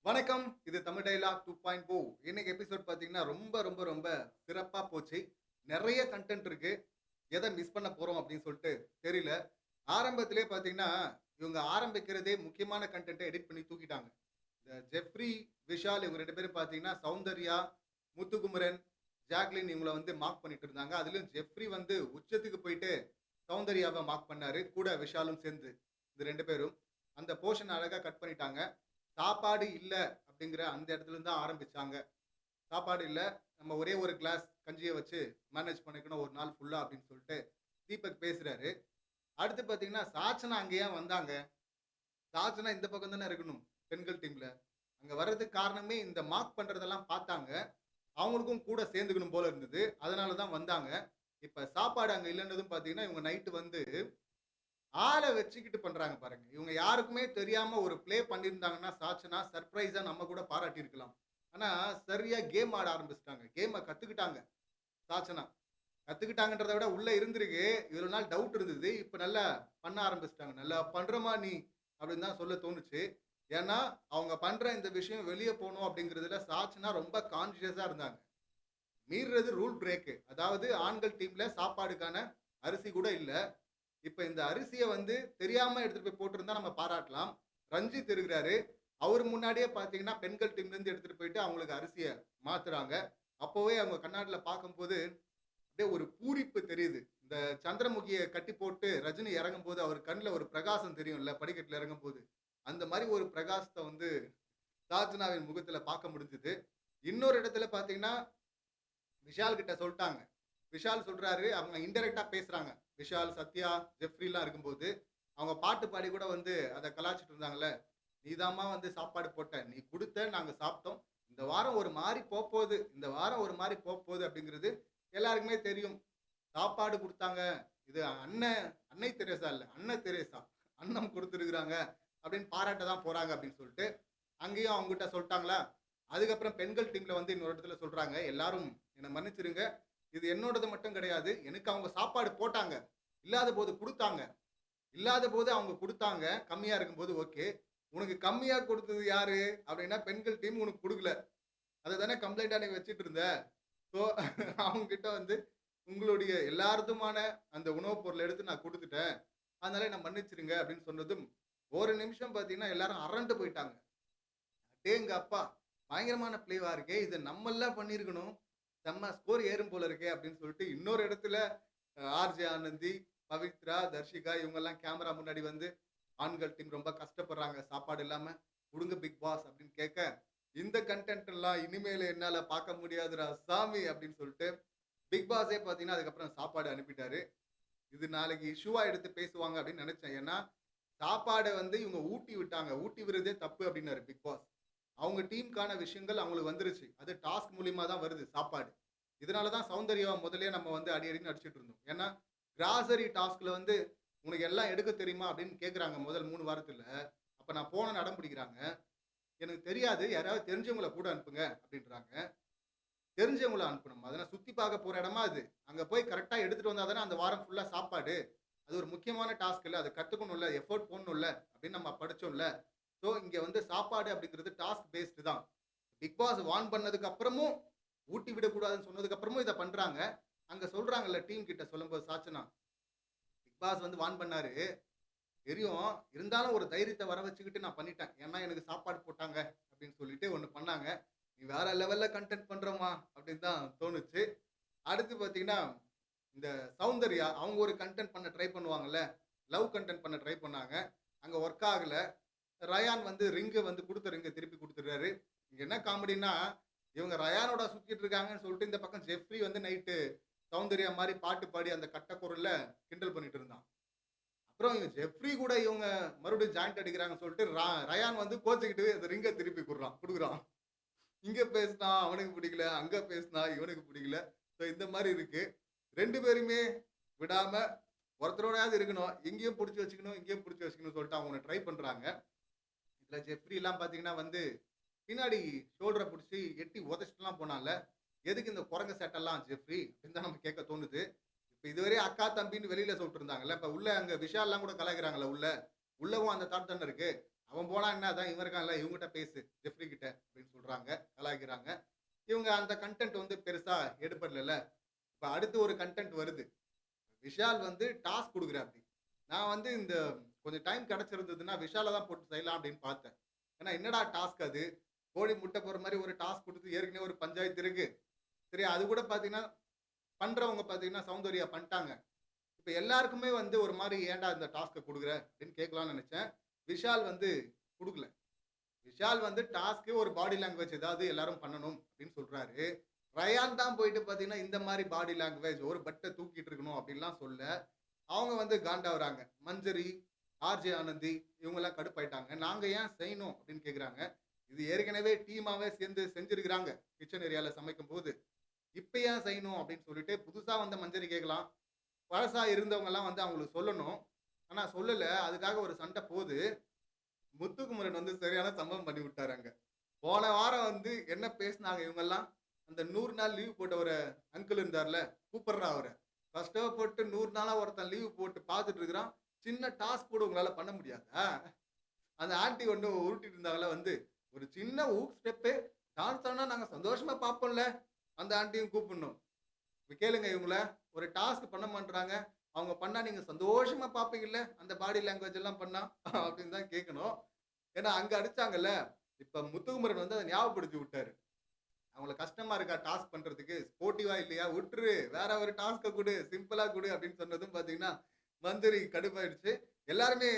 வணக்கம். இது தமிழ் டயலாக் 2.0. இன்னைக்கு எபிசோட் பார்த்தீங்கன்னா, ரொம்ப ரொம்ப ரொம்ப சிறப்பா போச்சு. நெறைய கன்டென்ட் இருக்கு. எத மிஸ் பண்ண போறோம் அப்படின்னு சொல்லிட்டு தெரியல. ஆரம்பத்திலேயே பார்த்தீங்கன்னா, இவங்க ஆரம்பிக்கிறதே முக்கியமான கன்டென்ட்ட எடிட் பண்ணி தூக்கிட்டாங்க. இந்த ஜெஃப்ரி, விஷால் இவங்க 2 பேரும் பார்த்தீங்கன்னா, சௌந்தர்யா, முத்துக்குமரன், ஜாக்லின் இவங்கள வந்து மார்க் பண்ணிட்டு இருந்தாங்க. அதிலும் ஜெஃப்ரி வந்து உச்சத்துக்கு போயிட்டு சௌந்தர்யாவ மார்க் பண்ணாரு. கூட விஷாலும் சேர்ந்து. இந்த 2 பேரும். அந்த போர்ஷன் அழகா கட் பண்ணிட்டாங்க. சாப்பாடு இல்ல அப்படிங்கிற அந்த இடத்துலருந்து தான் ஆரம்பிச்சாங்க. சாப்பாடு இல்ல. நம்ம ஒரே ஒரு கிளாஸ் கஞ்சிய வச்சு மேனேஜ் பண்ணிக்கணும் ஒரு நாள் ஃபுல்லா அப்படின்னு சொல்லிட்டு தீபக் பேசுறாரு. அடுத்து பார்த்தீங்கன்னா, சாச்சனா அங்க ஏன் வந்தாங்க? சாச்சனா இந்த பக்கம் தானே இருக்கணும், பெண்கள் டீம்ல. அங்க வர்றதுக்கு காரணமே இந்த மார்க் பண்றதெல்லாம் பார்த்தாங்க. அவங்களுக்கும் கூட சேர்ந்துக்கணும் போல இருந்தது. அதனால தான் வந்தாங்க. இப்ப சாப்பாடு அங்க இல்லன்னதும் பார்த்தீங்கன்னா, இவங்க நைட்டு வந்து ஆள வச்சுக்கிட்டு பண்றாங்க பாருங்க. இவங்க யாருக்குமே தெரியாம ஒரு ப்ளே பண்ணியிருந்தாங்கன்னா, சாச்சனா சர்ப்ரைஸா நம்ம கூட பாராட்டியிருக்கலாம். ஆனா, சரியா கேம் ஆட ஆரம்பிச்சுட்டாங்க. கேம கத்துக்கிட்டாங்க சாச்சனா. கத்துக்கிட்டாங்கன்றத விட உள்ள இருந்திருக்கு. இவ்வளவு நாள் டவுட் இருந்தது. இப்ப நல்லா பண்ண ஆரம்பிச்சுட்டாங்க. "நல்லா பண்றம்மா நீ" அப்படின்னு தான் சொல்ல தோணுச்சு. ஏன்னா, அவங்க பண்ற இந்த விஷயம் வெளிய போணும் அப்படிங்கிறதுல சாச்சனா ரொம்ப கான்ஷியஸா இருந்தாங்க. மீறுறது ரூல் பிரேக். அதாவது ஆண்கள் டீம்ல சாப்பாடுக்கான அரிசி கூட இல்ல. இப்ப இந்த அரிசிய வந்து தெரியாம எடுத்துட்டு போய் போட்டிருந்தா நம்ம பாராட்டலாம். ரஞ்சித் இருக்கிறாரு. அவரு முன்னாடியே பார்த்தீங்கன்னா, பெண்கள் டீம்லருந்து எடுத்துட்டு போயிட்டு அவங்களுக்கு அரிசிய மாத்துறாங்க. அப்பவே அவங்க கண்ணாடில பார்க்கும்போது, அப்படியே ஒரு பூரிப்பு தெரியுது. இந்த சந்திரமுகிய கட்டி போட்டு ரஜினி இறங்கும்போது, அவர் கண்ல ஒரு பிரகாசம் தெரியும்ல, படிக்கட்டுல இறங்கும்போது. அந்த மாரி ஒரு பிரகாசத்த வந்து சாச்சனாவின் முகத்துல பார்க்க முடிஞ்சது. இன்னொரு இடத்துல பார்த்தீங்கன்னா, விஷால் கிட்ட சொல்ட்டாங்க. விஷால் சொல்றாரு, அவங்க இன்டைரக்ட்டா பேசுறாங்க. விஷால், சத்யா, ஜெஃப்ரிலாம் இருக்கும்போது, அவங்க பாட்டு பாடி கூட வந்து அத கலாய்ச்சுட்டு இருந்தாங்கல்ல. "நீதாம்மா வந்து சாப்பாடு போட்ட. நீ குடுத்த, நாங்க சாப்பிட்டோம். இந்த வாரம் ஒரு மாரி போப்போது. இந்த வாரம் ஒரு மாரி போப்போது" அப்படிங்கிறது எல்லாருக்குமே தெரியும். சாப்பாடு குடுத்தாங்க. இது அன்னை தெரேசா இல்ல. அன்ன தெரேசா. அன்னம் குடுத்திருக்கிறாங்க அப்படின்னு பாராட்ட தான் போறாங்க அப்படின்னு சொல்லிட்டு, அங்கேயும் அவங்ககிட்ட சொல்ட்டாங்களா? அதுக்கப்புறம் பெண்கள் டீம்ல வந்து இன்னொரு இடத்துல சொல்றாங்க, "எல்லாரும் என்ன மன்னிச்சிருங்க. இது என்னோடது மட்டும் கிடையாது. எனக்கு அவங்க சாப்பாடு போட்டாங்க. இல்லாத போது குடுத்தாங்க. இல்லாத போது அவங்க குடுத்தாங்க. கம்மியா இருக்கும்போது ஓகே. உனக்கு கம்மியா குடுத்தது யாரு? அப்படின்னா பெண்கள் டீம் உனக்கு குடுக்கல. அத தானே கம்ப்ளைண்ட்டா நீ வச்சுட்டு இருந்த. ஸோ அவங்க கிட்ட வந்து உங்களுடைய எல்லாரதுமான அந்த உணவுப் பொருள எடுத்து நான் குடுத்துட்டேன். அதனால என்ன மன்னிச்சுருங்க" அப்படின்னு சொன்னதும், ஒரு நிமிஷம் பார்த்தீங்கன்னா எல்லாரும் அரண்டு போயிட்டாங்க. அடேங்கப்பா! பயங்கரமான பிளேவா இருக்கே! இத நம்மல்லாம் பண்ணியிருக்கணும். செம்ம ஸ்கோர் ஏறும் போல இருக்கே! அப்படின்னு சொல்லிட்டு இன்னொரு இடத்துல ஆர்ஜே ஆனந்தி, பவித்ரா, தர்ஷிகா இவங்கலாம் கேமரா முன்னாடி வந்து, ஆண்கள் டீம் ரொம்ப கஷ்டப்படுறாங்க சாப்பாடு இல்லாம. குடுங்க பிக் பாஸ் அப்படின்னு கேட்க, இந்த கன்டென்ட் எல்லாம் இனிமேலு என்னால பார்க்க முடியாதுடா சாமி அப்படின்னு சொல்லிட்டு, பிக் பாஸே பார்த்தீங்கன்னா, அதுக்கப்புறம் சாப்பாடு அனுப்பிட்டாரு. இது நாளைக்கு இஷ்யூவா எடுத்து பேசுவாங்க அப்படின்னு நெனச்சேன். ஏன்னா, சாப்பாட வந்து இவங்க ஊட்டி விட்டாங்க. ஊட்டி விடுறதே தப்பு அப்படின்னாரு பிக் பாஸ். அவங்க டீம்க்கான விஷயங்கள் அவங்களுக்கு வந்துருச்சு. அது டாஸ்க் மூலியமா தான் வருது சாப்பாடு. இதனால தான் சௌந்தர்யாவ முதல்லயே நம்ம வந்து அடி அடின்னு அடிச்சுட்டு இருந்தோம். ஏன்னா, கிராசரி டாஸ்க்ல வந்து "உனக்கு எல்லாம் எடுக்க தெரியுமா?" அப்படின்னு கேட்கறாங்க முதல் 3 வாரத்துல. அப்ப நான் போனேன்னு அடம் பிடிக்கிறாங்க. "எனக்கு தெரியாது. யாராவது தெரிஞ்சவங்கள கூட அனுப்புங்க" அப்படின்றாங்க. தெரிஞ்சவங்கள அனுப்பணும். அதெல்லாம் சுத்தி பார்க்க போற இடமா அது. அங்க போய் கரெக்ட்டா எடுத்துட்டு வந்தா தானே அந்த வாரம் ஃபுல்லா சாப்பாடு. அது ஒரு முக்கியமான டாஸ்க் இல்ல. அத கத்துக்கணும்ல, எஃபோர்ட் போடணும்ல அப்படின்னு நம்ம படிச்சோம்ல. ஸோ இங்க வந்து சாப்பாடு அப்படிங்கிறது டாஸ்க் பேஸ்டு தான். பிக் பாஸ் வார்ன் பண்ணதுக்கு அப்புறமும் ஊட்டி விடக்கூடாதுன்னு சொன்னதுக்கு அப்புறமும் இத பண்றாங்க. அங்க சொல்றாங்கல்ல டீம் கிட்ட சொல்லும்போது சாச்சனா, பிக் பாஸ் வந்து வார்ன் பண்ணாரு. தெரியும். இருந்தாலும் ஒரு தைரியத்த வர வச்சுக்கிட்டு நான் பண்ணிட்டேன். ஏன்னா எனக்கு சாப்பாடு போட்டாங்க அப்படின்னு சொல்லிட்டு ஒண்ணு பண்ணாங்க. நீ வேற லெவல்ல கன்டென்ட் பண்றம்மா அப்படின்னு தான் தோணுச்சு. அடுத்து பார்த்தீங்கன்னா, இந்த சௌந்தர்யா அவங்க ஒரு கன்டென்ட் பண்ண ட்ரை பண்ணுவாங்கல்ல. லவ் கன்டென்ட் பண்ண ட்ரை பண்ணாங்க. அங்க வொர்க் ஆகல. ரயான் வந்து ரிங்க வந்து குடுத்த ரிங்க திருப்பி குடுத்துடுறாரு. இங்க என்ன காமெடின்னா, இவங்க ரயானோட சுத்திட்டு இருக்காங்கன்னு சொல்லிட்டு, இந்த பக்கம் ஜெஃப்ரி வந்து நைட்டு சௌந்தர்யா மாரி பாட்டு பாடி அந்த கட்ட குரல்ல கிண்டல் பண்ணிட்டு இருந்தான். அப்புறம் ஜெஃப்ரி கூட இவங்க மறுபடியும் ஜாயிண்ட் அடிக்கிறாங்கன்னு சொல்லிட்டு, ரயான் வந்து கோச்சுக்கிட்டு அந்த ரிங்க திருப்பி குடுக்குறான். இங்க பேசினா அவனுக்கு பிடிக்கல, அங்க பேசினா இவனுக்கு பிடிக்கல. ஸோ இந்த மாரி இருக்கு. 2 பேருமே விடாம ஒருத்தரோடயாவது இருக்கணும். இங்கேயும் புடிச்சு வச்சுக்கணும், இங்கேயும் புடிச்சு வச்சுக்கணும்னு சொல்லிட்டு அவங்க ஒண்ணு ட்ரை பண்றாங்க. இதுல ஜெஃப்ரிலாம் பார்த்தீங்கன்னா வந்து, பின்னாடி ஷோல்டர புடிச்சு எட்டி உதைச்சுட்டுலாம் போனான்ல. எதுக்கு இந்த குரங்கு சேட்டெல்லாம் ஜெஃப்ரி? அப்படின்னு தான் நம்ம கேட்க தோணுது. இப்ப இதுவரையும் அக்கா, தம்பின்னு வெளியில சொல்லிட்டு இருந்தாங்கல்ல. இப்ப உள்ள அங்க விஷால்லாம் கூட கலாய்க்கிறாங்கல்ல உள்ள. உள்ளவும் அந்த தாட் தானே இருக்கு. அவன் போனா என்ன? அதான் இவன் இருக்கான்ல, இவன்கிட்ட பேசு ஜெஃப்ரி கிட்ட. சொல்றாங்க, கலாய்க்கிறாங்க. இவங்க அந்த கன்டென்ட் வந்து பெருசா எடுபடல. இப்ப அடுத்து ஒரு கன்டென்ட் வருது. விஷால் வந்து டாஸ்க் குடுக்குறாப்படி. நான் வந்து இந்த கொஞ்சம் டைம் கிடைச்சிருந்ததுன்னா, விஷால தான் போட்டு செய்யலாம் அப்படின்னு பார்த்தேன். ஏன்னா என்னடா டாஸ்க் அது? கோழி முட்டை போடுற மாரி ஒரு டாஸ்க் குடுத்து ஏற்கனவே ஒரு பஞ்சாயத்து இருக்கு. சரி அது கூட பார்த்தீங்கன்னா, பண்றவங்க பார்த்தீங்கன்னா சௌந்தர்யா பண்ட்டாங்க. இப்ப எல்லாருக்குமே வந்து ஒரு மாரி ஏன்டா இந்த டாஸ்க்க குடுக்குற? அப்படின்னு கேட்கலாம்னு நெனச்சேன். விஷால் வந்து குடுக்கல. விஷால் வந்து டாஸ்க்கு ஒரு பாடி லாங்குவேஜ் ஏதாவது எல்லாரும் பண்ணணும் அப்படின்னு சொல்றாரு. ரயான் தான் போயிட்டு பார்த்தீங்கன்னா, இந்த மாரி பாடி லாங்குவேஜ் ஒரு பெட்ட தூக்கிட்டு இருக்கணும் அப்படின்லாம் சொல்ல, அவங்க வந்து காண்டாவுறாங்க. மஞ்சரி, ஆர்ஜே ஆனந்தி இவங்கலாம் கடுப்பாயிட்டாங்க. நாங்க ஏன் செய்யணும் அப்படின்னு கேட்குறாங்க. இது ஏற்கனவே டீமாவே சேர்ந்து செஞ்சிருக்கிறாங்க. கிச்சன் ஏரியால சமைக்கும்போது. இப்ப ஏன் செய்யணும் அப்படின்னு சொல்லிட்டு புதுசா வந்த மஞ்சரி கேட்கலாம். பழசா இருந்தவங்கலாம் வந்து அவங்களுக்கு சொல்லணும். ஆனா சொல்லல. அதுக்காக ஒரு சண்ட போது. முத்துக்குமரன் வந்து சரியான சம்பவம் பண்ணி விட்டாரு அங்க. போன வாரம் வந்து என்ன பேசுனாங்க இவங்கலாம்? அந்த 100 நாள் லீவ் போட்ட ஒரு அங்கிள் இருந்தார்ல, கூப்பிடுறா அவர. கஷ்டப்பட்டு 100 நாளா ஒருத்தன் லீவ் போட்டு பார்த்துட்டு இருக்கிறான். சின்ன டாஸ்க் கூட உங்களால பண்ண முடியாதா? அந்த ஆன்டி ஒண்ணு உருட்டிட்டு இருந்தாங்கல்ல வந்து, ஒரு சின்ன ஊக் ஸ்டெப்பு டான்ஸ் ஆடுனா நாங்க சந்தோஷமா பார்ப்போம்ல. அந்த ஆன்டியும் கூப்பிடணும். இப்ப கேளுங்க இவங்கள. ஒரு டாஸ்க் பண்ண மாட்றாங்க. அவங்க பண்ணா நீங்க சந்தோஷமா பார்ப்பீங்கல்ல, அந்த பாடி லாங்குவேஜ் எல்லாம் பண்ணா அப்படின்னு தான் கேட்கணும். ஏன்னா அங்க அடிச்சாங்கல்ல. இப்ப முத்துக்குமரன் வந்து அத ஞாபகப்படுத்தி விட்டாரு. அவங்களுக்கு கஷ்டமா இருக்கா டாஸ்க் பண்றதுக்கு? ஸ்போர்ட்டிவா இல்லையா? உட்ரு. வேற ஒரு டாஸ்க்க குடு. சிம்பிளா குடு அப்படின்னு சொன்னதும் பார்த்தீங்கன்னா, மஞ்சரி கடுப்பாயிடுச்சு. எல்லாருமே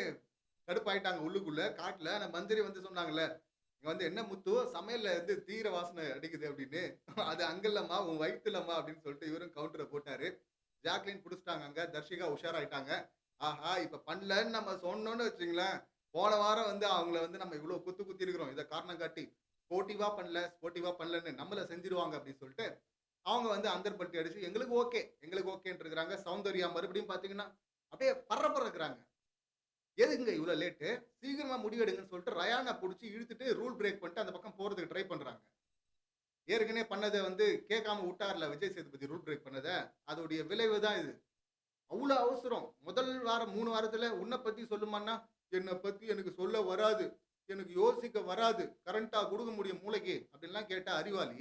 கடுப்பாயிட்டாங்க உள்ளுக்குள்ள, காட்டுல. ஆனா மஞ்சரி வந்து சொன்னாங்கல்ல, இங்க வந்து "என்ன முத்து சமையல்ல வந்து தீயிர வாசனை அடிக்குது" அப்படின்னு. "அது அங்க இல்லம்மா, உன் வயித்துலம்மா" அப்படின்னு சொல்லிட்டு இவரும் கவுண்டர போட்டாரு. ஜாக்லின் புடிச்சுட்டாங்க அங்க. தர்ஷிகா உஷாராயிட்டாங்க. ஆஹா! இப்ப பண்ணலன்னு நம்ம சொன்னோம்னு வச்சுக்கங்களேன், போன வாரம் வந்து அவங்கள வந்து நம்ம இவ்ளோ குத்து குத்திருக்கிறோம். இத காரணம் காட்டி, ஸ்போர்ட்டிவா பண்ணலன்னு நம்மள செஞ்சுருவாங்க அப்படின்னு சொல்லிட்டு, அவங்க வந்து அந்தர்பல்ட்டி அடிச்சு எங்களுக்கு ஓகே. எங்களுக்கு ஓகேன்ட்டு இருக்கிறாங்க. சௌந்தர்யா மறுபடியும் பார்த்தீங்கன்னா, அப்படியே பர்றக்குறாங்க. எதுக்குங்க இவ்ளோ லேட்டு? சீக்கிரமா முடிவெடுங்கன்னு சொல்லிட்டு ரயான புடிச்சு இழுத்துட்டு ரூல் பிரேக் பண்ணிட்டு அந்த பக்கம் போறதுக்கு ட்ரை பண்றாங்க. ஏற்கனவே பண்ணத வந்து கேட்காம விட்டார்ல விஜய் சேதுபதி ரூல் பிரேக் பண்ணத. அதோடைய விளைவு தான் இது. அவ்ளோ அவசரம். முதல் வாரம் 3 வாரத்துல உன்ன பத்தி சொல்லுமான்னா, என்ன பத்தி எனக்கு சொல்ல வராது. எனக்கு யோசிக்க வராது. கரண்ட்டா குடுக்க முடியும் மூளைக்கு அப்படின்லாம் கேட்ட அறிவாளி.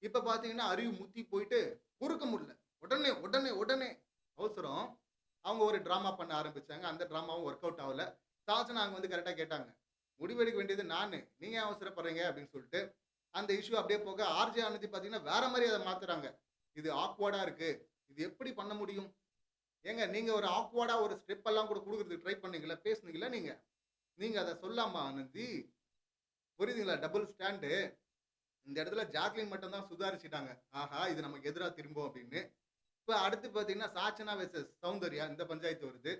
இப்ப பார்த்தீங்கன்னா, அறிவு முத்தி போயிட்டு பொறுக்க முடியல. உடனே, உடனே, உடனே அவசரம். அவங்க ஒரு டிராமா பண்ண ஆரம்பிச்சாங்க. அந்த டிராமாவும் வொர்க் அவுட் ஆவல. சாச்சனா அங்க வந்து கரெக்ட்டா கேட்டாங்க. முடிவெடுக்க வேண்டியது நானு. நீங்க ஏன் அவசரப்படுறீங்க அப்படின்னு சொல்லிட்டு, அந்த இஷ்யூ அப்படியே போக ஆர்ஜே ஆனந்தி பார்த்தீங்கன்னா, வேற மாரி அத மாத்துறாங்க. இது ஆக்வர்டா இருக்கு. இது எப்படி பண்ண முடியும்? ஏங்க நீங்க ஒரு ஆக்வர்டா ஒரு ஸ்டெப் எல்லாம் கூட குடுக்குறதுக்கு ட்ரை பண்ணீங்கல்ல, பேசுனீங்கல்ல நீங்க. நீங்க அத சொல்லாமா ஆனந்தி? புரியுதுங்களா? Double stand. இந்த இடத்துல ஜாக்லின் மட்டும் தான் சுதாரிச்சுட்டாங்க. ஆஹா! இது நமக்கு எதிரா திரும்பும் அப்படின்னு. இப்ப அடுத்து பார்த்தீங்கன்னா, சாச்சனா வெர்சஸ் சௌந்தர்யா இந்த பஞ்சாயத்து வருது.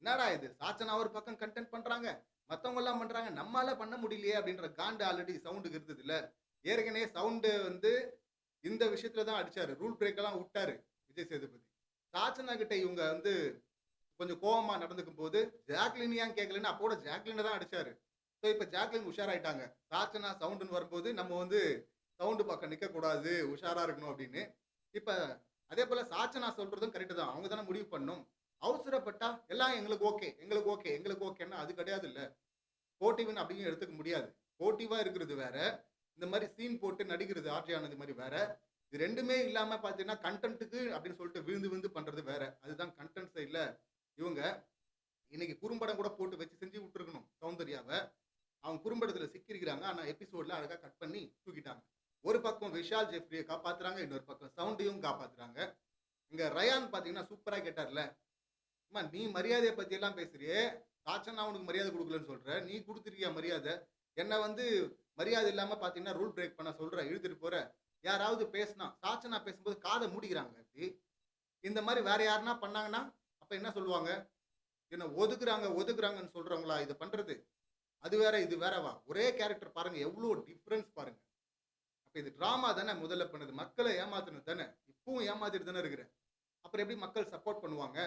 என்னடா இது? சாச்சனா ஒரு பக்கம் கன்டென்ட் பண்றாங்க. மத்தவங்கலாம் பண்றாங்க. நம்மால பண்ண முடியலையே அப்படின்ற காண்டு ஆல்ரெடி சவுண்டுக்கு இருந்ததுல்ல. ஏற்கனவே சவுண்டு வந்து இந்த விஷயத்துல தான் அடிச்சாரு. ரூல் பிரேக் எல்லாம் வுட்டாரு விஜய் சேதுபதி. சாச்சனா கிட்ட இவங்க வந்து கொஞ்சம் கோவமா நடந்துக்கும்போது, ஜாக்லின் ஏன் கேட்கலன்னு அப்போட ஜாக்லின தான் அடிச்சாரு. ஸோ இப்ப ஜாக்லின் உஷாராயிட்டாங்க. சாச்சனா சவுண்டுன்னு வரும்போது நம்ம வந்து சவுண்டு பக்கம் நிக்கக்கூடாது. உஷாரா இருக்கணும் அப்படின்னு. இப்ப அதே போல சாச்சனா சொல்றதும் கரெக்ட் தான். அவங்க தானே முடிவு பண்ணணும். அவசரப்பட்டா எல்லாம் எங்களுக்கு ஓகே, எங்களுக்கு ஓகே, எங்களுக்கு ஓகேன்னா அது கிடையாதுல்ல. ஸ்போர்ட்டிவ்ன்னு அப்படியும் எடுத்துக்க முடியாது. ஸ்போர்ட்டிவா இருக்கிறது வேற. இந்த மாரி சீன் போட்டு நடிக்கிறது ஆர்ஜே ஆனந்த் மாரி வேற. இது 2மே இல்லாம பார்த்தீங்கன்னா, கன்டென்ட்க்கு அப்படின்னு சொல்லிட்டு விழுந்து விழுந்து பண்றது வேற. அதுதான் கன்டென்ட் சைட்ல இவங்க இன்னைக்கு குறும்படம் கூட போட்டு வச்சு செஞ்சு விட்டுருக்கணும் சௌந்தர்யாவ. அவங்க குறும்படத்துல சிக்கியிருக்கிறாங்க. ஆனா எபிசோட்ல அழகா கட் பண்ணி தூக்கிட்டாங்க. ஒரு பக்கம் விஷால் ஜெஃப்ரிய காப்பாத்துறாங்க. இன்னொரு பக்கம் சவுண்டையும் காப்பாத்துறாங்க. இங்க ரயான் பார்த்தீங்கன்னா, சூப்பரா கேட்டார்ல. அம்மா நீ மரியாதைய பத்தி எல்லாம் பேசுறியே. சாச்சனா உனக்கு மரியாதை குடுக்கலன்னு சொல்ற. நீ குடுத்துருக்கியா மரியாதை? என்ன வந்து மரியாதை இல்லாம பார்த்தீங்கன்னா, ரூல் பிரேக் பண்ண சொல்ற. இழுத்துட்டு போற. யாராவது பேசினா, சாச்சனா பேசும்போது காத மூடிக்கிறாங்க இப்டி. இந்த மாரி வேற யாருன்னா பண்ணாங்கன்னா, அப்ப என்ன சொல்லுவாங்க? என்ன ஒதுக்குறாங்க, ஒதுக்குறாங்கன்னு சொல்றவங்களா இத பண்றது? அது வேற, இது வேறவா? ஒரே கேரக்டர் பாருங்க. எவ்ளோ டிஃபரன்ஸ் பாருங்க. அப்ப இது டிராமா தானே முதல்ல பண்ணுது. மக்கள ஏமாத்துனது தானே. இப்பவும் ஏமாத்திட்டு தானே இருக்கிற. அப்புறம் எப்படி மக்கள் சப்போர்ட் பண்ணுவாங்க?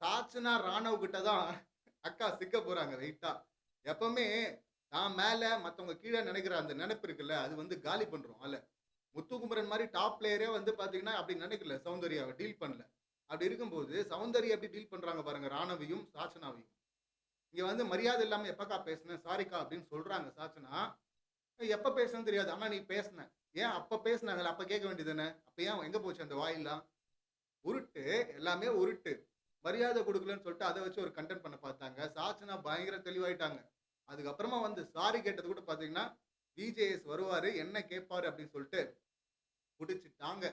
சாச்சனா ராணவ் கிட்ட தான் அக்கா சிக்க போறாங்க வெயிட்டா. எப்பவுமே தான் மேல மத்தவங்க கீழ நெனைக்கிற அந்த நெனப்பு இருக்குல்ல, அது வந்து காலி பண்ரும் ஆள. முத்துக்குமரன் மாரி டாப் பிளேயரே வந்து பாத்தீங்கன்னா, அப்படி நெனைக்கல சௌந்தர்யாவ டீல் பண்ணல. அப்படி இருக்கும்போது, சௌந்தர்யா எப்படி டீல் பண்றாங்க பாருங்க ராணவையும், சாச்சனாவையும். இங்க வந்து மரியாதை இல்லாம எப்பக்கா பேசுனேன், சாரிக்கா அப்படின்னு சொல்றாங்க சாச்சனா. எப்ப பேசுனேன்னு தெரியாது. ஆனா நீ பேசுன. ஏன் அப்ப பேசுனாங்கல்ல, அப்ப கேட்க வேண்டியது தானே? அப்ப ஏன் எங்க போச்சு அந்த வாயெல்லாம்? உருட்டு. எல்லாமே உருட்டு. மரியாதை குடுக்கலன்னு சொல்லிட்டு அத வச்சு ஒரு கன்டென்ட் பண்ண பார்த்தாங்க. சாச்சனா பயங்கர தெளிவாயிட்டாங்க. அதுக்கப்புறமா வந்து சாரி கேட்டது கூட பார்த்தீங்கன்னா, விஜேஎஸ் வருவாரு, என்ன கேட்பாரு அப்படின்னு சொல்லிட்டு புடிச்சுட்டாங்க.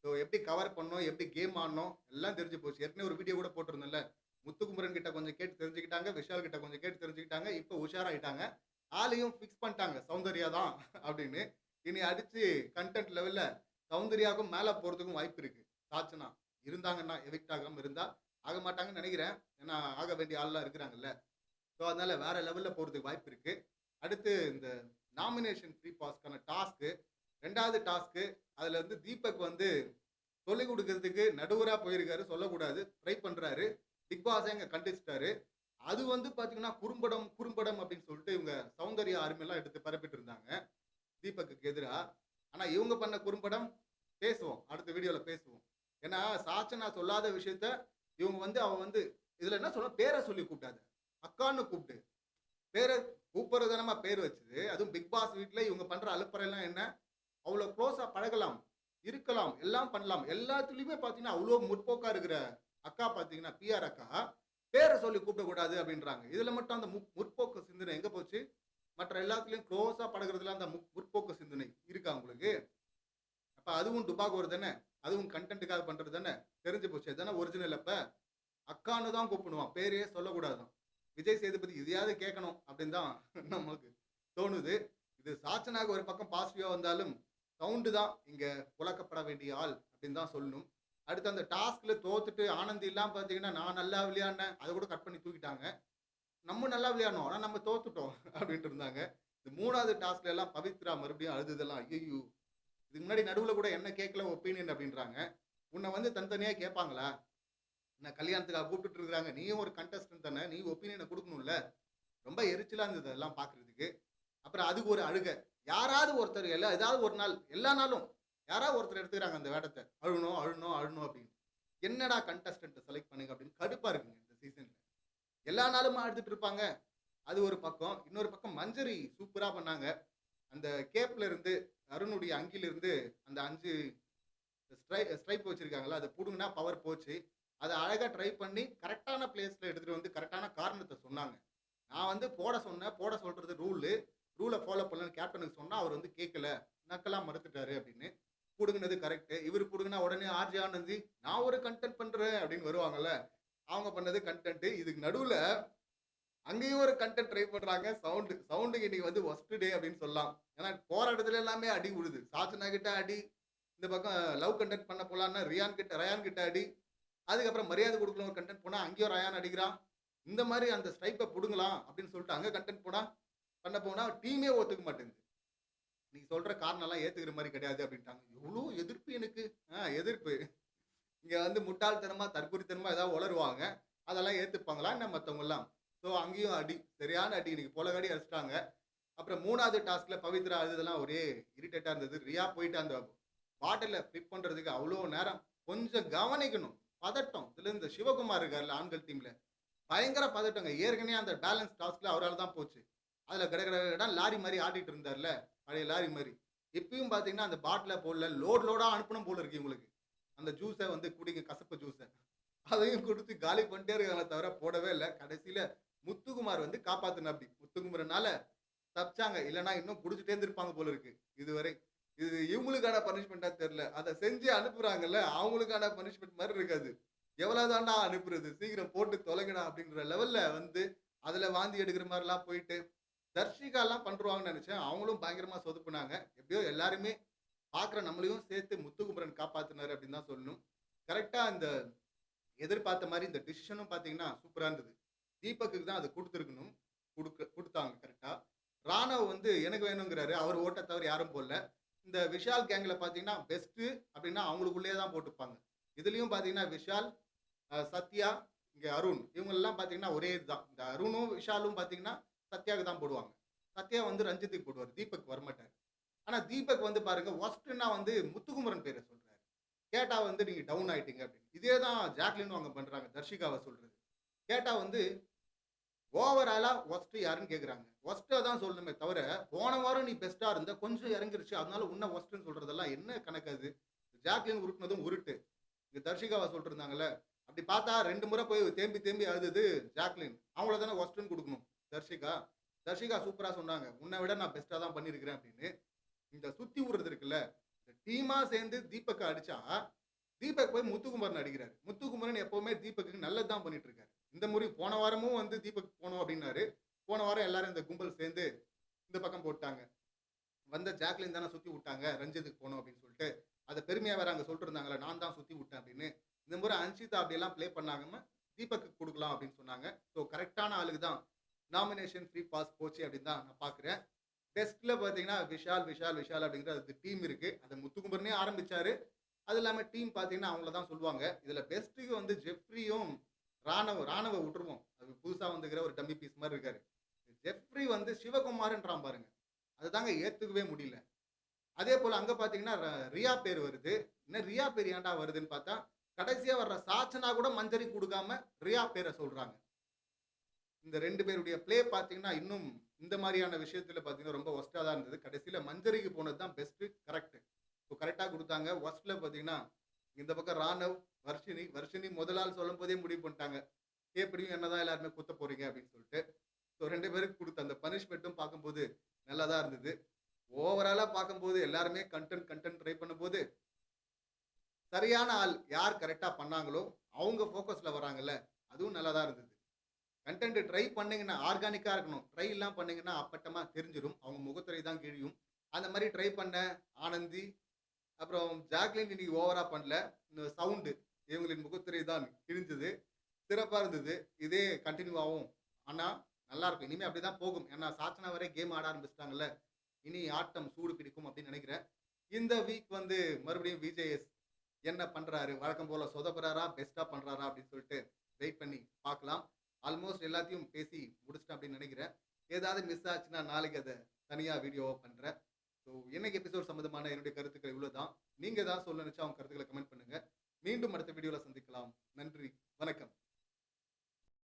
ஸோ எப்படி கவர் பண்ணணும், எப்படி கேம் ஆடணும் எல்லாம் தெரிஞ்சு போச்சு. ஏற்கனவே ஒரு வீடியோ கூட போட்டிருந்தேன்ல. முத்துக்குமரன் கிட்ட கொஞ்சம் கேட்டு தெரிஞ்சுக்கிட்டாங்க. விஷால் கிட்ட கொஞ்சம் கேட்டு தெரிஞ்சுக்கிட்டாங்க. இப்ப உஷாராயிட்டாங்க. ஆளையும் ஃபிக்ஸ் பண்ணிட்டாங்க. சௌந்தர்யா தான் அப்படின்னு. இனி அடிச்சு கன்டென்ட் லெவல்ல சௌந்தர்யாவுக்கும் மேல போறதுக்கும் வாய்ப்பு இருக்கு. சாச்சனா இருந்தாங்கன்னா, எவிக்ட் ஆகாம இருந்தா ஆக மாட்டாங்கன்னு நெனைக்கிறேன். ஏன்னா ஆக வேண்டிய ஆள்லாம் இருக்கிறாங்கல்ல. ஸோ அதனால வேற லெவல்ல போறதுக்கு வாய்ப்பு இருக்கு. அடுத்து இந்த நாமினேஷன் ஃப்ரீ பாஸ்க்கான டாஸ்க்கு 2வது டாஸ்க்கு அதுல வந்து தீபக் வந்து சொல்லிக் குடுக்கறதுக்கு நடுவரா போயிருக்காரு. சொல்லக்கூடாது. ட்ரை பண்றாரு. பிக் பாஸே அங்க கண்டிச்சுட்டாரு. அது வந்து பாத்தீங்கன்னா, குறும்படம், குறும்படம் அப்படின்னு சொல்லிட்டு இவங்க சௌந்தர்யா ஆர்மிலாம் எடுத்து பரப்பிட்டு இருந்தாங்க. தீபக்குக்கு எதிரா. ஆனா இவங்க பண்ண குறும்படம் பேசுவோம். அடுத்த வீடியோல பேசுவோம். ஏன்னா, சாச்சனா சொல்லாத விஷயத்த இவங்க வந்து அவ வந்து இதுல என்ன சொல்ல பேர சொல்லி கூப்பிடாத. அக்கான்னு கூப்பிடு. பேர கூப்பிடுறது தானம்மா பேர் வச்சது. அதுவும் பிக் பாஸ் வீட்ல இவங்க பண்ற அலப்பறைலாம் என்ன? அவ்வளோ குளோஸா பழகலாம், இருக்கலாம், எல்லாம் பண்ணலாம். எல்லாத்துலயுமே பார்த்தீங்கன்னா, அவ்வளோ முற்போக்கா இருக்கிற அக்கா பார்த்தீங்கன்னா, பிஆர் அக்கா, பேர சொல்லி கூப்பிடக்கூடாது அப்படின்றாங்க. இதுல மட்டும் அந்த முற்போக்கு சிந்தனை எங்க போச்சு? மற்ற எல்லாத்துலயும் குளோஸா பழகுறதுல அந்த முற்போக்கு சிந்தனை இருக்கா உங்களுக்கு? அப்ப அதுவும் டுபாகூர் தானே? அதுவும் கன்டென்ட்க்காக பண்றது தானே? தெரிஞ்சு போச்சு. இதானே ஒரிஜினல் அப்ப? அக்கான்னு தான் கூப்பிடுவான். பேரையே சொல்லக்கூடாதாம். விஜய் சேதுபதி இதையாவது கேட்கணும் அப்படின்னு தான் நமக்கு தோணுது. இது சாச்சனாக ஒரு பக்கம் பாசிட்டிவா வந்தாலும், சவுண்டு தான் இங்க புழக்கப்பட வேண்டிய ஆள் அப்படின்னு தான் சொல்லணும். அடுத்து அந்த டாஸ்க்ல தோத்துட்டு ஆனந்திலாம் பார்த்தீங்கன்னா, நான் நல்லா விளையாடினேன். அத கூட கட் பண்ணி தூக்கிட்டாங்க. நம்ம நல்லா விளையாடினோம். ஆனா நம்ம தோத்துட்டோம் அப்படின்ட்டு இருந்தாங்க. இந்த 3வது டாஸ்க்ல எல்லாம் பவித்ரா மறுபடியும் அழுததெல்லாம் ஐய்யய்யோ! இதுக்கு முன்னாடி நடுவுல கூட என்ன கேட்கல ஒப்பீனியன் அப்படின்றாங்க. உன்ன வந்து தனித்தனியா கேட்பாங்களா? என்ன கல்யாணத்துக்காக கூப்பிட்டுட்டு இருக்காங்க. நீயும் ஒரு கண்டஸ்டன்ட் தானே. நீ ஒப்பீனியன குடுக்கணும்ல. ரொம்ப எரிச்சலா இருந்தது அதெல்லாம் பார்க்கறதுக்கு. அப்புறம் அதுக்கு ஒரு அழுகை. யாராவது ஒருத்தர் ஏதாவது ஒரு நாள், எல்லா நாளும் யாராவது ஒருத்தர் எடுத்துக்கிறாங்க அந்த வேடத்த. அழணும், அழணும், அழணும் அப்படின்னு. என்னடா கண்டஸ்டன்ட்ட செலக்ட் பண்ணுங்க அப்படின்னு கடுப்பா இருக்குங்க இந்த சீசன்ல. எல்லா நாளுமா அழுதுட்டு இருப்பாங்க. அது ஒரு பக்கம். இன்னொரு பக்கம் மஞ்சரி சூப்பரா பண்ணாங்க. அந்த கேப்ல இருந்து அருணுடைய அங்கில இருந்து அந்த 5 ஸ்ட்ரைப் வச்சிருக்காங்கல்ல, அத புடுங்குனா பவர் போச்சு. அத அழகா ட்ரை பண்ணி கரெக்ட்டான பிளேஸ்ல எடுத்துட்டு வந்து கரெக்ட்டான காரணத்த சொன்னாங்க. நான் வந்து போட சொன்னேன். போட சொல்றது ரூலு. ரூல ஃபாலோ பண்ணலன்னு கேப்டனுக்கு சொன்னா, அவர் வந்து கேட்கல. நக்கலா மறுத்துட்டாரு அப்படின்னு. புடுங்குனது கரெக்ட்டு. இவரு புடுங்குனா உடனே ஆர்ஜே ஆனந்தி, நான் ஒரு கன்டென்ட் பண்றேன் அப்படின்னு வருவாங்கல்ல. அவங்க பண்ணது கன்டென்ட். இதுக்கு நடுவுல அங்கேயும் ஒரு கன்டென்ட் ட்ரை பண்றாங்க. சவுண்டுக்கு இன்னைக்கு வந்து வொர்ஸ்ட் டே அப்படின்னு சொல்லலாம். ஏன்னா போற இடத்துல எல்லாமே அடி உழுது. சாச்சனா கிட்ட அடி, இந்த பக்கம் லவ் கன்டென்ட் பண்ண போலான்னா ரயான் கிட்ட அடி. அதுக்கப்புறம் மரியாதை குடுக்கல ஒரு கன்டென்ட் போனா, அங்கேயும் ரயான் அடிக்கிறான். இந்த மாரி அந்த ஸ்ட்ரைப்ப புடுங்கலாம் அப்படின்னு சொல்லிட்டு அங்க கன்டென்ட் பண்ண போனா டீமே ஒத்துக்க மாட்டேங்குது. நீ சொல்ற காரணம்லாம் ஏத்துக்கிற மாரி கிடையாது அப்படின்ட்டாங்க. எவ்ளோ எதிர்ப்பு எனக்கு. எதிர்ப்பு. இங்க வந்து முட்டாள்தனமா, தற்குறித்தனமா ஏதாவது உளறுவாங்க. அதெல்லாம் ஏத்துப்பாங்களா என்ன மத்தவங்கலாம்? ஸோ அங்கேயும் அடி. சரியான அடி. இன்னைக்கு பொலகடி அடிச்சுட்டாங்க. அப்புறம் 3வது டாஸ்க்ல பவித்ரா அழுததெல்லாம் ஒரே இரிட்டேட்டா இருந்தது. ரியா போயிட்டு அந்த பாட்டில ஃபிளிப் பண்றதுக்கு அவ்ளோ நேரம். கொஞ்சம் கவனிக்கணும். பதட்டம். இதுல இந்த சிவகுமார் இருக்கார்ல ஆண்கள் டீம்ல. பயங்கர பதட்டங்க. ஏற்கனவே அந்த பேலன்ஸ் டாஸ்க்ல அவரால தான் போச்சு. அதுல கட கட கடன்னு லாரி மாரி ஆட்டிட்டு இருந்தார்ல. பழைய லாரி மாரி. இப்பயும் பார்த்தீங்கன்னா, அந்த பாட்டில போடல. லோடா அனுப்பணும் போல இருக்கு இவங்களுக்கு. அந்த ஜூஸ வந்து குடிங்க கசப்பு ஜூஸ. அதையும் குடுத்து காலி பண்ணிட்டே இருக்காங்களே தவிர போடவே இல்ல. கடைசில முத்துக்குமார் வந்து காப்பாத்துனாப்படி. முத்துக்குமரனால தப்பிச்சாங்க. இல்லன்னா இன்னும் குடிச்சிட்டே இருந்திருப்பாங்க போல இருக்கு. இதுவரை. இது இவங்களுக்கான பனிஷ்மென்ட்டா தெரியல. அத செஞ்சு அனுப்புறாங்கல்ல, அவங்களுக்கான பனிஷ்மென்ட் மாரி இருக்கு அது. எவ்வளவு தான்டா அனுப்புறது? சீக்கிரம் போட்டு தொலைங்கடா அப்படின்ற லெவல்ல வந்து, அதுல வாந்தி எடுக்கிற மாரிலாம் போயிட்டு, தர்ஷிகாலாம் பண்ருவாங்கன்னு நெனச்சேன். அவங்களும் பயங்கரமா சொதப்புனாங்க. எப்படியோ எல்லாருமே பார்க்குற நம்மளையும் சேர்த்து முத்துக்குமரன் காப்பாத்துனாரு அப்படின்னு தான் சொல்லணும். கரெக்ட்டா இந்த எதிர்பார்த்த மாரி இந்த டிசிஷனும் பார்த்தீங்கன்னா, சூப்பரா இருந்தது. தீபக்குக்கு தான் அத குடுத்துருக்கணும். குடுத்தாங்க கரெக்ட்டா. ராணவ் வந்து எனக்கு வேணுங்கிறாரு. அவர் ஓட்ட தவிர யாரும் போடல. இந்த விஷால் கேங்ல பார்த்தீங்கன்னா, பெஸ்ட்டு அப்டின்னா அவங்களுக்குள்ளேயே தான் போட்டுப்பாங்க. இதுலயும் பார்த்தீங்கன்னா, விஷால், சத்யா, இங்க அருண் இவங்கலாம் பார்த்தீங்கன்னா ஒரே இதுதான். இந்த அருணும், விஷாலும் பார்த்தீங்கன்னா, சத்யாக்கு தான் போடுவாங்க. சத்யா வந்து ரஞ்சித்துக்கு போடுவாரு. தீபக் வரமாட்டாரு. ஆனா தீபக் வந்து பாருங்க வொர்ஸ்ட்ன்னா வந்து முத்துக்குமரன் பேர சொல்றாரு. கேட்டா வந்து நீங்க டவுன் ஆயிட்டீங்க அப்டின்னு. இதே தான் ஜாக்லினும் அங்க பண்றாங்க. தர்ஷிகாவ சொல்றது. கேட்டா வந்து ஓவராலா வொர்ஸ்ட் யாருன்னு கேட்குறாங்க. ஒஸ்ட்டா தான் சொல்லணுமே தவிர, போன வாரம் நீ பெஸ்ட்டா இருந்த, கொஞ்சம் இறங்கிருச்சு. அதனால உன்ன ஒஸ்ட்டுன்னு சொல்றதெல்லாம் என்ன கணக்கு அது? ஜாக்லின் உருட்டுனதும் உருட்டு. இங்க தர்ஷிகாவ சொல்லிட்டுருந்தாங்கல்ல. அப்படி பார்த்தா 2 முறை போய் தேம்பி தேம்பி அழுதது ஜாக்லின். அவங்கள தானே ஒஸ்ட்டுன்னு குடுக்கணும். தர்ஷிகா. தர்ஷிகா சூப்பரா சொன்னாங்க. உன்ன விட நான் பெஸ்ட்டா தான் பண்ணியிருக்கிறேன் அப்படின்னு. இந்த சுத்தி விடுறது இருக்குல்ல, இந்த டீமா சேர்ந்து தீபக்க அடிச்சா, தீபக் போய் முத்துக்குமரன் அடிக்கிறாரு. முத்துக்குமரன் எப்பவுமே தீபக்குக்கு நல்லது தான் பண்ணிட்டு இருக்காரு. இந்த முறை போன வாரமும் வந்து தீபக் போணும் அப்படின்னாரு. போன வாரம் எல்லாரும் இந்த கும்பல் சேர்ந்து இந்த பக்கம் போட்டாங்க. வந்த ஜாக்லின் தானே சுத்தி விட்டாங்க. ரஞ்சித்துக்கு போணும் அப்படின்னு சொல்லிட்டு. அத பெருமையா வேற அங்க சொல்லிட்டு இருந்தாங்கல்ல, நான் தான் சுத்தி விட்டேன் அப்படின்னு. இந்த முறை அன்ஷிதா அப்படியெல்லாம் ப்ளே பண்ணாம தீபக்கு குடுக்கலாம் அப்படின்னு சொன்னாங்க. ஸோ கரெக்ட்டான ஆளுக்கு தான் நாமினேஷன் ஃப்ரீ பாஸ் போச்சு அப்படின்னு தான் நான் பார்க்குறேன். பெஸ்ட்ல பார்த்தீங்கன்னா விஷால் அப்படிங்கிற அது டீம் இருக்கு. அத முத்துக்குமரனே ஆரம்பிச்சாரு. அது இல்லாம டீம் பார்த்தீங்கன்னா அவங்கள தான் சொல்லுவாங்க. இதுல பெஸ்ட்டுக்கு வந்து ஜெஃப்ரியும் ராணவ விட்டுருவோம். அது புதுசா வந்துக்கிற ஒரு டம்மி பீஸ் மாரி இருக்காரு. ஜெஃப்ரி வந்து சிவகுமார்ன்றான் பாருங்க. அதுதாங்க ஏத்துக்கவே முடியல. அதே போல அங்க பார்த்தீங்கன்னா ரியா பேர் வருது. என்ன ரியா பேர் ஏன்டா வருதுன்னு பார்த்தா, கடைசியா வர்ற சாச்சனா கூட மஞ்சரி குடுக்காம ரியா பேர சொல்றாங்க. இந்த 2 பேருடைய ப்ளே பார்த்தீங்கன்னா, இன்னும் இந்த மாரியான விஷயத்துல பார்த்தீங்கன்னா, ரொம்ப வொர்ஸ்ட்டா தான் இருந்தது. கடைசில மஞ்சரிக்கு போனது தான் பெஸ்ட்டு கரெக்ட். ஸோ கரெக்ட்டா குடுத்தாங்க. வொர்ஸ்ட்ல பார்த்தீங்கன்னா, இந்த பக்கம் ராணவ், வர்ஷினி முதல் ஆள் சொல்லும்போதே முடிவு பண்ணிட்டாங்க. எப்படியும் என்ன தான் எல்லாருமே குத்த போறீங்க அப்படின்னு சொல்லிட்டு. ஸோ 2 பேருக்கு குடுத்த அந்த பனிஷ்மென்ட்டும் பார்க்கும்போது நல்லா தான் இருந்தது. ஓவராலா பார்க்கும்போது எல்லாருமே கன்டென்ட் ட்ரை பண்ணும்போது, சரியான ஆள் யார் கரெக்ட்டா பண்ணாங்களோ, அவங்க ஃபோக்கஸ்ல வராங்கல்ல, அதுவும் நல்லா தான் இருந்தது. கன்டென்ட் ட்ரை பண்ணீங்கன்னா, ஆர்கானிக்கா இருக்கணும். ட்ரை எல்லாம் பண்ணீங்கன்னா, அப்பட்டமா தெரிஞ்சிரும். அவங்க முகத்திரை தான் கிழியும். அந்த மாரி ட்ரை பண்ண ஆனந்தி, அப்புறம் ஜாக்லின் இன்னைக்கு ஓவரா பண்ணல. இந்த சவுண்டு இவங்களின் முகத்திரை தான் கிழிஞ்சது. சிறப்பா இருந்தது. இதே கன்டின்யூ ஆவும். ஆனா, நல்லாருக்கும். இனிமே அப்படிதான் போகும். ஏன்னா, சாச்சனா வரை கேம் ஆட ஆரம்பிச்சுட்டாங்கல்ல. இனி ஆட்டம் சூடு பிடிக்கும் அப்படின்னு நினைக்கிறேன். இந்த வீக் வந்து மறுபடியும் விஜேஎஸ் என்ன பண்றாரு? வழக்கம் போல சொதப்புறாரா? பெஸ்ட்டா பண்றாரா? அப்படின்னு சொல்லிட்டு வெயிட் பண்ணி பார்க்கலாம். ஆல்மோஸ்ட் எல்லாத்தையும் பேசி முடிச்சுட்டேன் அப்படின்னு நினைக்கிறேன். ஏதாவது மிஸ் ஆச்சுன்னா நாளைக்கு அத தனியா வீடியோவா பண்றேன். ஸோ இன்னைக்கு எபிசோட் சம்மந்தமான என்னுடைய கருத்துக்கள் இவ்வளோதான். நீங்க ஏதாவது சொல்ல நினைச்சா உங்க கருத்துக்கள கமெண்ட் பண்ணுங்க. மீண்டும் அடுத்த வீடியோல சந்திக்கலாம். நன்றி.